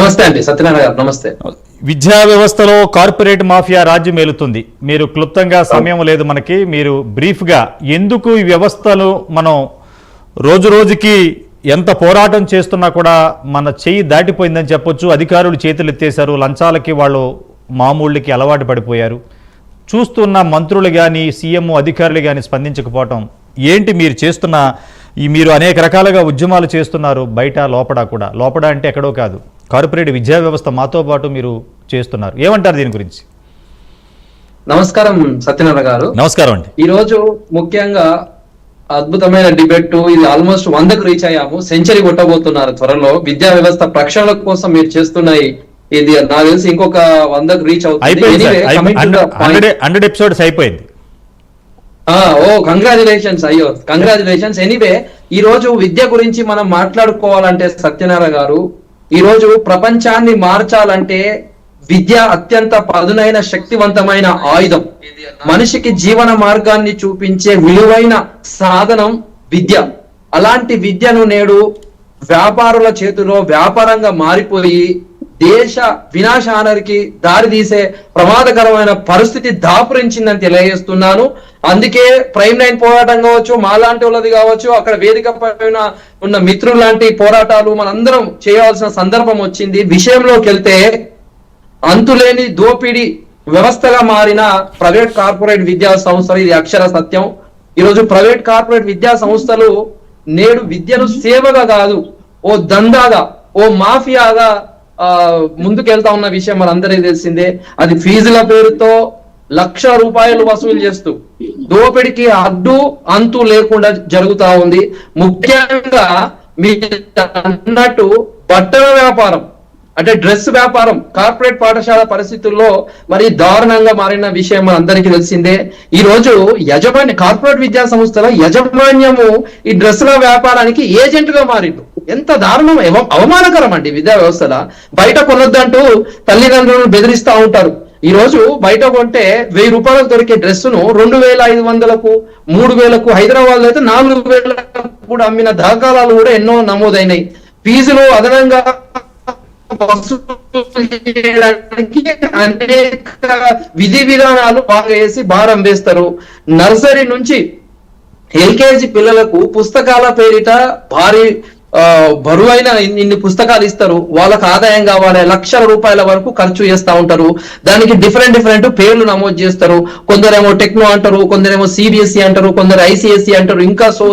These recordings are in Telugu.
నమస్తే అండి సత్యనారాయణ గారు. నమస్తే. విద్యా వ్యవస్థలో కార్పొరేట్ మాఫియా రాజ్యం ఏలుతుంది. మీరు క్లుప్తంగా సమయం లేదు మనకి, మీరు బ్రీఫ్గా ఎందుకు ఈ వ్యవస్థలు మనం రోజు రోజుకి ఎంత పోరాటం చేస్తున్నా కూడా మన చెయ్యి దాటిపోయిందని చెప్పొచ్చు. అధికారులు చేతులు ఎత్తేశారు, లంచాలకి వాళ్ళు మామూళ్ళకి అలవాటు పడిపోయారు. చూస్తున్న మంత్రులు కానీ సీఎం అధికారులు కానీ స్పందించకపోవటం ఏంటి? మీరు చేస్తున్న మీరు అనేక రకాలుగా ఉద్యమాలు చేస్తున్నారు, బయట లోపల కూడా. లోపల అంటే ఎక్కడో కాదు, కార్పొరేట్ విద్యా వ్యవస్థ మాతో పాటు మీరు చేస్తున్నారు. ఏమంటారు దీని గురించి? నమస్కారం సత్యనారాయణ గారు. నమస్కారం అండి. ఈ రోజు ముఖ్యంగా అద్భుతమైన డిబేట్. ఇది ఆల్మోస్ట్ 100కు రీచ్ అయ్యాము. సెంచరీ కొట్టబోతున్నారు త్వరలో. విద్యా వ్యవస్థ ప్రక్షాళన కోసం మీరు చేస్తున్న ఇది నాకు తెలిసి ఇంకొక 100కు రీచ్ అవుతుంది. 100 ఎపిసోడ్స్ అయిపోయింది. కంగ్రాచులేషన్స్. అయ్యో కంగ్రాచులేషన్స్. ఎనీవే, ఈ రోజు విద్య గురించి మనం మాట్లాడుకోవాలంటే సత్యనారాయణ గారు, ఈ రోజు ప్రపంచాన్ని మార్చాలంటే విద్య అత్యంత పదునైన శక్తివంతమైన ఆయుధం. మనిషికి జీవన మార్గాన్ని చూపించే విలువైన సాధనం విద్య. అలాంటి విద్యను నేడు వ్యాపారుల చేతిలో వ్యాపారంగా మారిపోయి దేశ వినాశానికి దారితీసే ప్రమాదకరమైన పరిస్థితి దాపురించిందని తెలియజేస్తున్నాను. అందుకే ప్రైమ్ లైన్ పోరాటం కావచ్చు, మాలాంటి వాళ్ళది కావచ్చు, అక్కడ వేదిక పైన ఉన్న మిత్రులు లాంటి పోరాటాలు మనందరం చేయాల్సిన సందర్భం వచ్చింది. విషయంలోకి వెళ్తే అంతులేని దోపిడీ వ్యవస్థగా మారిన ప్రైవేట్ కార్పొరేట్ విద్యా సంస్థలు, ఇది అక్షర సత్యం. ఈరోజు ప్రైవేట్ కార్పొరేట్ విద్యా సంస్థలు నేడు విద్యను సేవగా కాదు, ఓ దందాగా, ఓ మాఫియాగా ముందుకెళ్తా ఉన్న విషయం మనందరికీ తెలిసిందే. అది ఫీజుల పేరుతో ₹1,00,000 వసూలు చేస్తూ దోపిడికి అడ్డు అంతు లేకుండా జరుగుతా ఉంది. ముఖ్యంగా మీరు అన్నట్టు బట్టల వ్యాపారం అంటే డ్రెస్ వ్యాపారం కార్పొరేట్ పాఠశాల పరిస్థితుల్లో మరి దారుణంగా మారిన విషయం అందరికీ తెలిసిందే. ఈ రోజు కార్పొరేట్ విద్యా సంస్థల యజమాన్యము ఈ డ్రెస్సుల వ్యాపారానికి ఏజెంట్ గా మారిండు. ఎంత దారుణం, అవమానకరం అండి విద్యా వ్యవస్థల. బయట కొనొద్దంటూ తల్లిదండ్రులను బెదిరిస్తా ఉంటారు. ఈ రోజు బయట కొంటే ₹1000 దొరికే డ్రెస్సును 2,500కు 3,000కు, హైదరాబాద్ లో అయితే 4,000 కూడా అమ్మిన దాఖలాలు కూడా ఎన్నో నమోదైనాయి. ఫీజులు అదనంగా చేయడానికి అనేక విధి విధానాలు బాగా వేసి భారం వేస్తారు. నర్సరీ నుంచి ఎల్కేజీ పిల్లలకు పుస్తకాల పేరిట భారీ బరువైన ఇన్ని పుస్తకాలు ఇస్తారు. వాళ్ళకు ఆదాయం కావాలి, ₹1,00,000 వరకు ఖర్చు చేస్తా ఉంటారు. దానికి డిఫరెంట్ పేర్లు నమోదు చేస్తారు. కొందరేమో టెక్నో అంటారు, కొందరేమో సిబిఎస్ఈ అంటారు, కొందరు ఐసిఎస్ఈ అంటారు, ఇంకా సో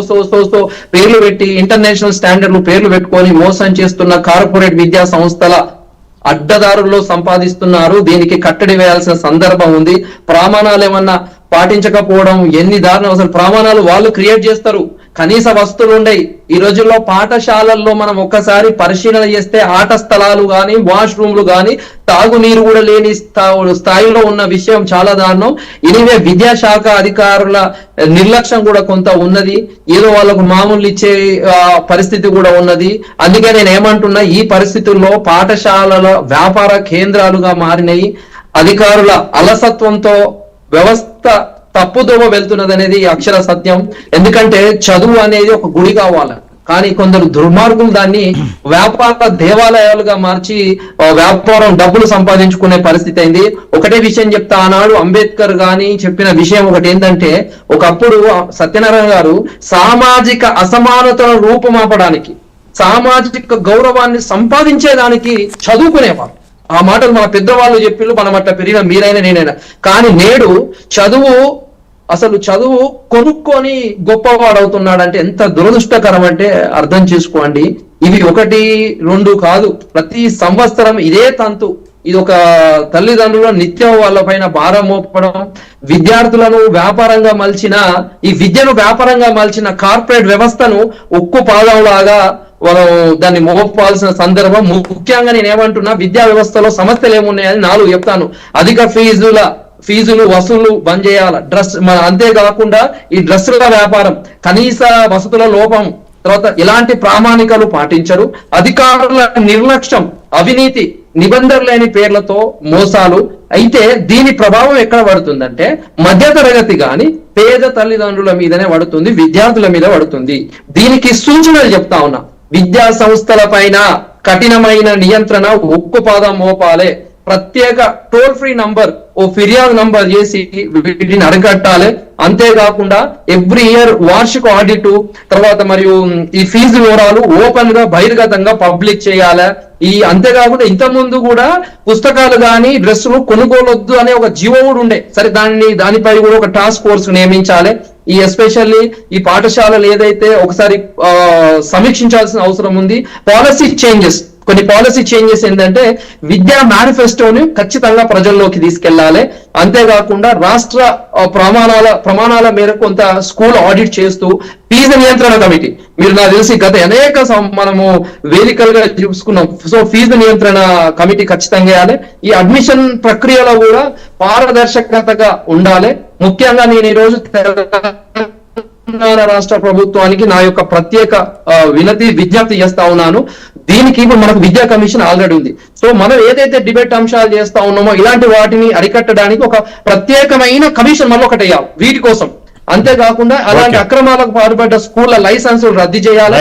పేర్లు పెట్టి ఇంటర్నేషనల్ స్టాండర్డ్లు పేర్లు పెట్టుకొని మోసం చేస్తున్న కార్పొరేట్ విద్యా సంస్థల అడ్డదారుల్లో సంపాదిస్తున్నారు. దీనికి కట్టడి వేయాల్సిన సందర్భం ఉంది. ప్రమాణాలు ఏమన్నా పాటించకపోవడం ఎన్ని దారుణం. అసలు ప్రమాణాలు వాళ్ళు క్రియేట్ చేస్తారు, కనీస వస్తువులు ఉండయి. ఈ రోజుల్లో పాఠశాలల్లో మనం ఒక్కసారి పరిశీలన చేస్తే ఆట స్థలాలు గాని, వాష్రూమ్లు గాని, తాగునీరు కూడా లేని స్థాయిలో ఉన్న విషయం చాలా దారుణం. ఇనివే విద్యాశాఖ అధికారుల నిర్లక్ష్యం కూడా కొంత ఉన్నది. ఏదో వాళ్ళకు మామూలు ఇచ్చే పరిస్థితి కూడా ఉన్నది. అందుకే నేను ఏమంటున్నా, ఈ పరిస్థితుల్లో పాఠశాలల వ్యాపార కేంద్రాలుగా మారినాయి. అధికారుల అలసత్వంతో వ్యవస్థ తప్పుదోవ వెళ్తున్నది అనేది అక్షర సత్యం. ఎందుకంటే చదువు అనేది ఒక గుడి కావాలి, కానీ కొందరు దుర్మార్గులు దాన్ని వ్యాపార దేవాలయాలుగా మార్చి వ్యాపారం డబ్బులు సంపాదించుకునే పరిస్థితి అయింది. ఒకటే విషయం చెప్తా, ఆనాడు అంబేద్కర్ గాని చెప్పిన విషయం ఒకటి ఏంటంటే, ఒకప్పుడు సత్యనారాయణ గారు సామాజిక అసమానతను రూపుమాపడానికి, సామాజిక గౌరవాన్ని సంపాదించేదానికి చదువుకునేవారు. ఆ మాటలు మన పెద్దవాళ్ళు చెప్పిళ్ళు, మనం అట్లా పెరిగిన మీరైనా నేనైనా. కానీ నేడు చదువు కొనుక్కొని గొప్పవాడు అవుతున్నాడంటే ఎంత దురదృష్టకరం అంటే అర్థం చేసుకోండి. ఇవి 1, 2 కాదు, ప్రతి సంవత్సరం ఇదే తంతు. ఇది ఒక తల్లిదండ్రుల నిత్యం వాళ్ళ పైన భారం మోపడం, విద్యార్థులను వ్యాపారంగా మలిచిన, ఈ విద్యను వ్యాపారంగా మలిచిన కార్పొరేట్ వ్యవస్థను ఉక్కు పాదంలాగా మనం దాన్ని మోపాల్సిన సందర్భం. ముఖ్యంగా నేను ఏమంటున్నా, విద్యా వ్యవస్థలో సమస్యలు ఏమున్నాయని 4 చెప్తాను. అధిక ఫీజులు వసూలు బంద్ చేయాల. అంతేకాకుండా ఈ డ్రెస్సుల వ్యాపారం, కనీస వసతుల లోపం, తర్వాత ఎలాంటి ప్రామాణికలు పాటించరు, అధికారుల నిర్లక్ష్యం, అవినీతి, నిబంధనలు లేని పేర్లతో మోసాలు. అయితే దీని ప్రభావం ఎక్కడ పడుతుందంటే మధ్యతరగతి గాని పేద తల్లిదండ్రుల మీదనే పడుతుంది, విద్యార్థుల మీద పడుతుంది. దీనికి సూచనలు చెప్తా ఉన్నా. విద్యా సంస్థల పైన కఠినమైన నియంత్రణ ఉక్కుపాదం మోపాలే. ప్రత్యేక టోల్ ఫ్రీ నంబర్, ఓ ఫిర్యాదు నంబర్ చేసి వీటిని అరికట్టాలి. అంతేకాకుండా ఎవ్రీ ఇయర్ వార్షిక ఆడిట్, తర్వాత మరియు ఈ ఫీజు వివరాలు ఓపెన్ గా బహిర్గతంగా పబ్లిక్ చేయాలి. అంతేకాకుండా ఇంత ముందు కూడా పుస్తకాలు గాని డ్రెస్సులు కొనుగోలొద్దు అనే ఒక జీవో కూడా ఉండే. సరే, దానిపై కూడా ఒక టాస్క్ ఫోర్స్ నియమించాలి. ఎస్పెషల్లీ ఈ పాఠశాలలు ఏదైతే ఒకసారి సమీక్షించాల్సిన అవసరం ఉంది. కొన్ని పాలసీ చేంజెస్ ఏంటంటే విద్యా మేనిఫెస్టోని ఖచ్చితంగా ప్రజల్లోకి తీసుకెళ్లాలి. అంతేకాకుండా రాష్ట్ర ప్రమాణాల మేరకు కొంత స్కూల్ ఆడిట్ చేస్తూ ఫీజు నియంత్రణ కమిటీ, మీరు నాకు తెలిసి గత అనేక మనము వేదికలుగా చూసుకున్నాం. సో ఫీజు నియంత్రణ కమిటీ ఖచ్చితంగా వేయాలి. ఈ అడ్మిషన్ ప్రక్రియలో కూడా పారదర్శకతగా ఉండాలి. ముఖ్యంగా నేను ఈరోజు తెలంగాణ రాష్ట్ర ప్రభుత్వానికి నా యొక్క ప్రత్యేక విజ్ఞప్తి చేస్తా ఉన్నాను. దీనికి ఇప్పుడు మనకు విద్యా కమిషన్ ఆల్రెడీ ఉంది. సో మనం ఏదైతే డిబేట్ అంశాలు చేస్తా ఉన్నామో ఇలాంటి వాటిని అరికట్టడానికి ఒక ప్రత్యేకమైన కమిషన్ మళ్ళీ ఒకటి వేయాలి వీటి కోసం. అంతేకాకుండా అలాంటి అక్రమాలకు పాల్పడ్డ స్కూళ్ల లైసెన్సులు రద్దు చేయాలి.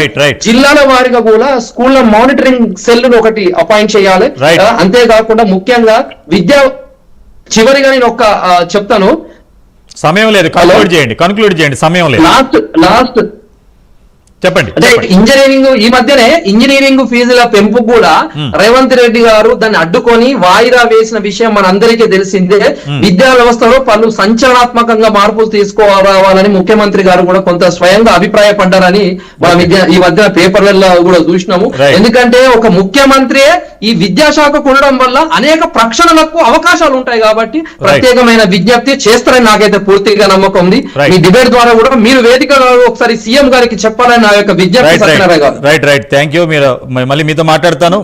జిల్లాల వారిగా కూడా స్కూళ్ల మానిటరింగ్ సెల్ ఒకటి అపాయింట్ చేయాలి. అంతేకాకుండా ముఖ్యంగా చివరిగా నేను ఒక చెప్తాను, సమయం లేదు, కన్క్లూడ్ చేయండి, సమయం లేదు. లాస్ట్ చెప్పండి. అంటే ఇంజనీరింగ్ ఫీజుల పెంపు కూడా రేవంత్ రెడ్డి గారు దాన్ని అడ్డుకొని వాయిదా వేసిన విషయం మనందరికీ తెలిసిందే. విద్యా వ్యవస్థలో పలు సంచలనాత్మకంగా మార్పులు తీసుకురావాలని ముఖ్యమంత్రి గారు కూడా కొంత స్వయంగా అభిప్రాయపడ్డారని మనం ఈ మధ్య పేపర్లలో కూడా చూసినాము. ఎందుకంటే ఒక ముఖ్యమంత్రి ఈ విద్యాశాఖ ఉండడం వల్ల అనేక ప్రక్షణలకు అవకాశాలు ఉంటాయి కాబట్టి ప్రత్యేకమైన విజ్ఞప్తి చేస్తారని నాకైతే పూర్తిగా నమ్మకం ఉంది. ఈ డిబేట్ ద్వారా కూడా మీరు వేదికలో ఒకసారి సీఎం గారికి చెప్పాలని నా యొక్క విజ్ఞప్తి. Right, thank you. మీరు మళ్ళీ మీతో మాట్లాడతాను.